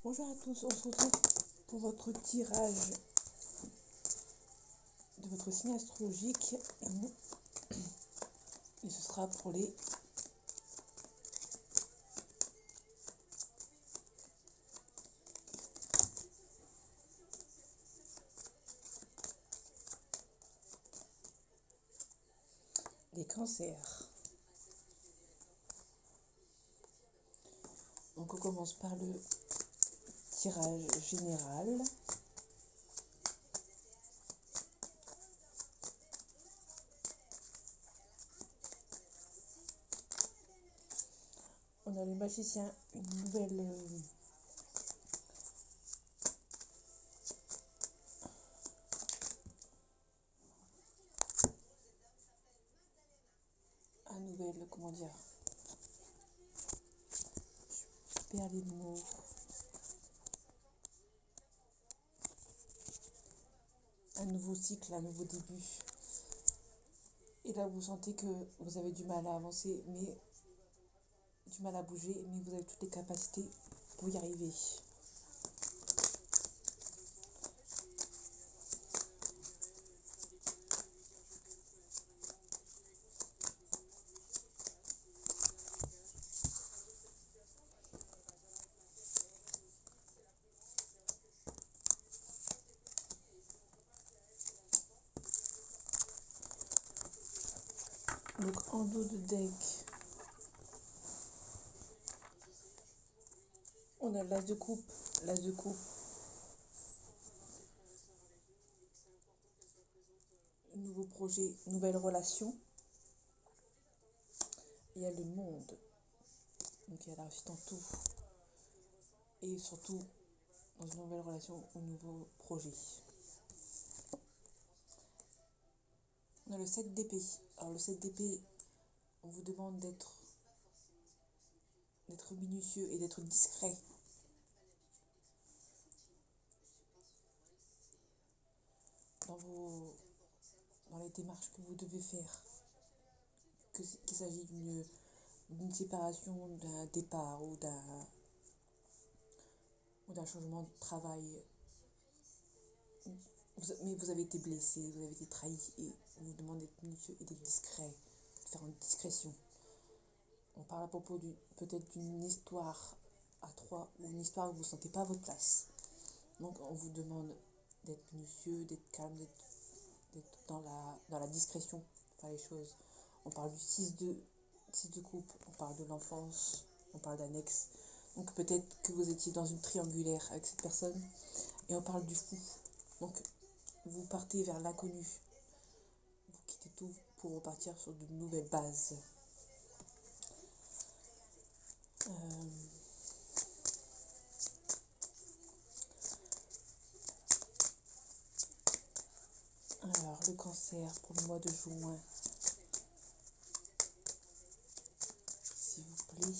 Bonjour à tous, on se retrouve pour votre tirage de votre signe astrologique et ce sera pour les cancers. Donc on commence par le tirage général. On a le magicien, une nouvelle comment dire, je perds les mots. Un nouveau cycle, un nouveau début. Et là vous sentez que vous avez du mal à avancer, mais du mal à bouger, mais vous avez toutes les capacités pour y arriver. Donc en dos de deck, on a l'as de coupe, nouveau projet, nouvelle relation. Il y a le monde, donc il y a la réussite en tout. Et surtout, dans une nouvelle relation, un nouveau projet. On a le 7 d'épée. Alors le 7 d'épée, on vous demande d'être minutieux et d'être discret. Dans les démarches que vous devez faire. Qu'il s'agit d'une séparation, d'un départ ou d'un changement de travail. Mais vous avez été blessé, vous avez été trahi et on vous demande d'être minutieux et d'être discret, de faire en discrétion. On parle à propos peut-être d'une histoire à trois ou une histoire où vous ne sentez pas à votre place. Donc on vous demande d'être minutieux, d'être calme, d'être dans la discrétion pour faire les choses. On parle du 6 de coupe, on parle de l'enfance, on parle d'un ex. Donc peut-être que vous étiez dans une triangulaire avec cette personne et on parle du fou. Donc vous partez vers l'inconnu. Vous quittez tout pour repartir sur de nouvelles bases. Alors, le cancer pour le mois de juin, s'il vous plaît.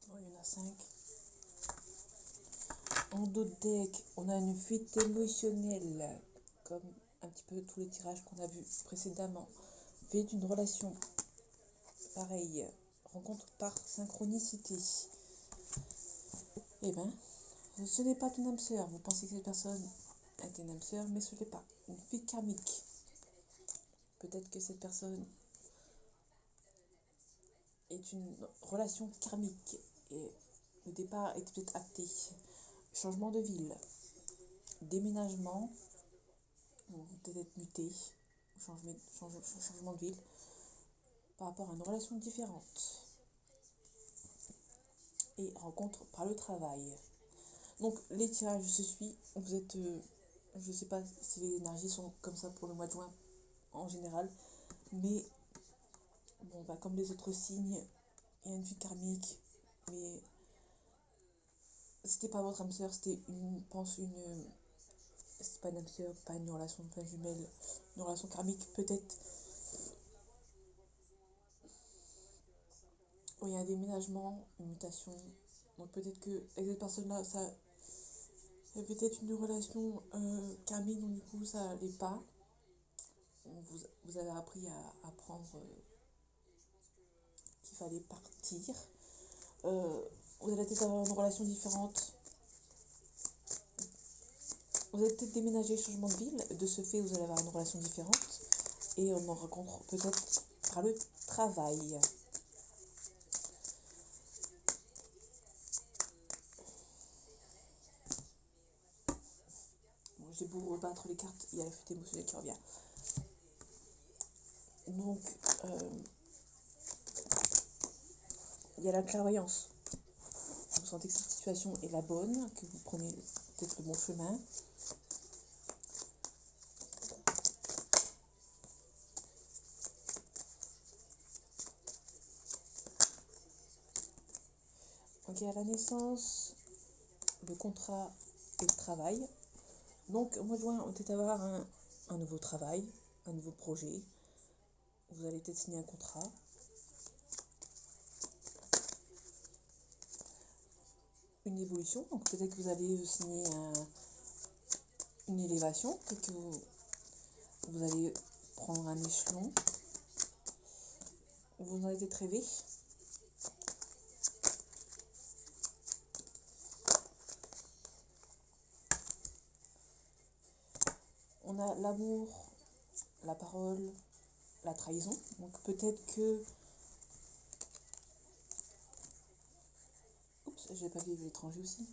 Bon, il y en a 5. En dos de deck, on a une fuite émotionnelle, comme un petit peu tous les tirages qu'on a vus précédemment. Fuite d'une relation, pareil, rencontre par synchronicité. Eh bien, ce n'est pas ton âme sœur. Vous pensez que cette personne est une âme sœur, mais ce n'est pas. Une fuite karmique. Peut-être que cette personne est une relation karmique et le départ est peut-être acté. Changement de ville, déménagement, peut-être muté, changement de ville par rapport à une relation différente et rencontre par le travail. Donc les tirages se suivent. Vous êtes, je ne sais pas si les énergies sont comme ça pour le mois de juin en général, mais bon, bah, comme les autres signes, il y a une vie karmique, mais c'était pas votre âme sœur, c'était c'est pas une âme sœur, pas une relation de jumelle, une relation karmique peut-être. Il y a un déménagement, une mutation. Donc peut-être que avec cette personne-là, ça, Il y a peut-être une relation camée, donc du coup ça n'allait pas. Vous avez appris à apprendre qu'il fallait partir. Euh, vous allez peut-être avoir une relation différente. Vous allez peut-être déménager, changement de ville. De ce fait, vous allez avoir une relation différente. Et on en rencontre peut-être par le travail. Bon, j'ai beau rebattre les cartes, il y a la fuite émotionnelle qui revient. Donc, il y a la clairvoyance. Vous sentez que cette situation est la bonne, que vous prenez peut-être le bon chemin. Donc, il y a la naissance, le contrat et le travail. Donc, au mois de juin, on va peut-être avoir un nouveau travail, un nouveau projet. Vous allez peut-être signer un contrat. Une évolution, donc peut-être que vous allez signer une élévation, peut-être que vous allez prendre un échelon. Vous en avez peut-être rêvé. On a l'amour, la parole, la trahison. Donc peut-être que... Oups, j'ai pas vu l'étranger aussi.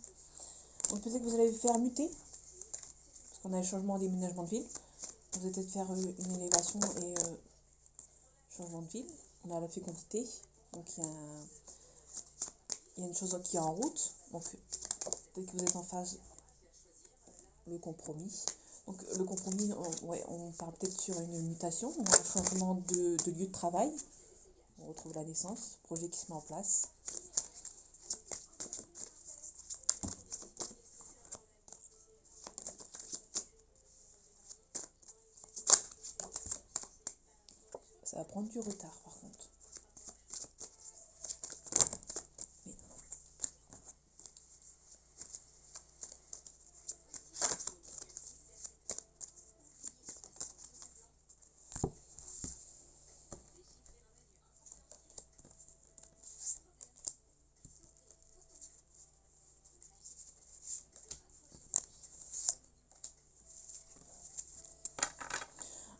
Donc peut-être que vous allez vous faire muter, parce qu'on a le changement déménagement de ville. Vous allez peut-être faire une élévation et changement de ville. On a la fécondité, donc il y a une chose qui est en route. Donc peut-être que vous êtes en phase le compromis. Donc le compromis, on part peut-être sur une mutation, on a un changement de lieu de travail. On retrouve la naissance, projet qui se met en place. Ça va prendre du retard par contre. Mais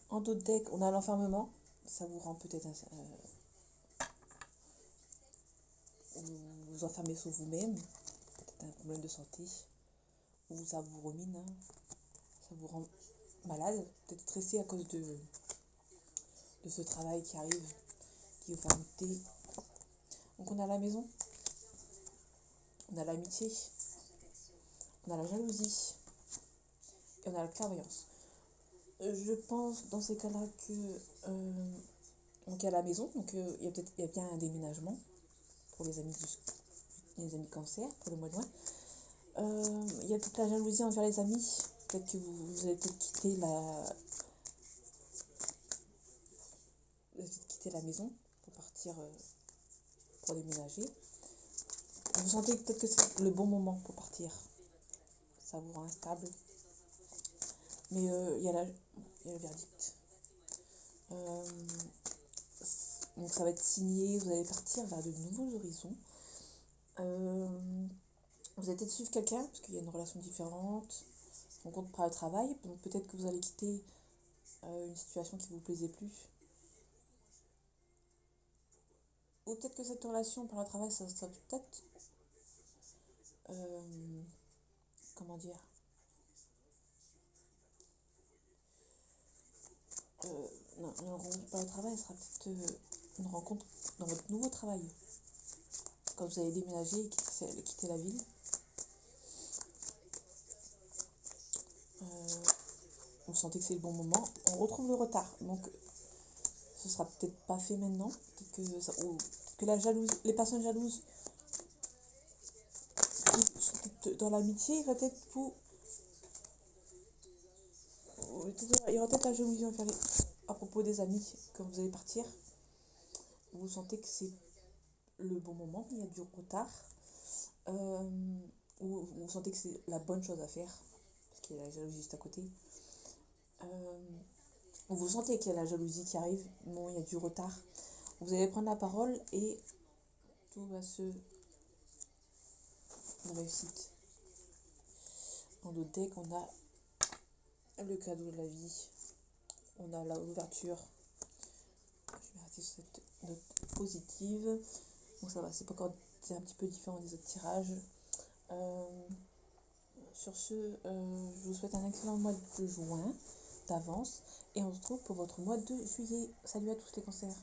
en d'autres decks, on a l'enfermement. Ça vous rend peut-être vous enfermez sur vous-même, peut-être un problème de santé, ou ça vous rumine, hein. Ça vous rend malade, peut-être stressé à cause de ce travail qui arrive, qui vous fait muter. Donc on a la maison, on a l'amitié, on a la jalousie et on a la clairvoyance. Je pense dans ces cas-là que donc il y a la maison, donc il y a bien un déménagement pour les amis cancer pour le mois de juin. Il y a peut-être la jalousie envers les amis, peut-être que vous allez peut-être quitter la maison pour partir pour déménager. Vous sentez peut-être que c'est le bon moment pour partir, ça vous rend instable. Mais il y a le verdict. Donc ça va être signé, vous allez partir vers de nouveaux horizons. Vous allez peut-être suivre quelqu'un, parce qu'il y a une relation différente, rencontre par le travail, donc peut-être que vous allez quitter une situation qui ne vous plaisait plus. Ou peut-être que cette relation par le travail, ça peut-être... comment dire non, une rencontre par le travail sera peut-être une rencontre dans votre nouveau travail. Quand vous allez déménager et quitter la ville, vous sentez que c'est le bon moment. On retrouve le retard, donc ce sera peut-être pas fait maintenant. Peut-être que les personnes jalouses dans l'amitié, il va peut-être il y aura peut-être la jalousie à propos des amis quand vous allez partir. Vous sentez que c'est le bon moment, il y a du retard. ou vous sentez que c'est la bonne chose à faire, parce qu'il y a la jalousie juste à côté, vous sentez qu'il y a la jalousie qui arrive, bon, il y a du retard, vous allez prendre la parole et tout va se réussite. Dans notre deck, on a le cadeau de la vie, on a l'ouverture. Je vais rester sur cette note positive. Bon, ça va, c'est pas encore, c'est un petit peu différent des autres tirages. Sur ce, je vous souhaite un excellent mois de juin d'avance et on se retrouve pour votre mois de juillet. Salut à tous les cancers.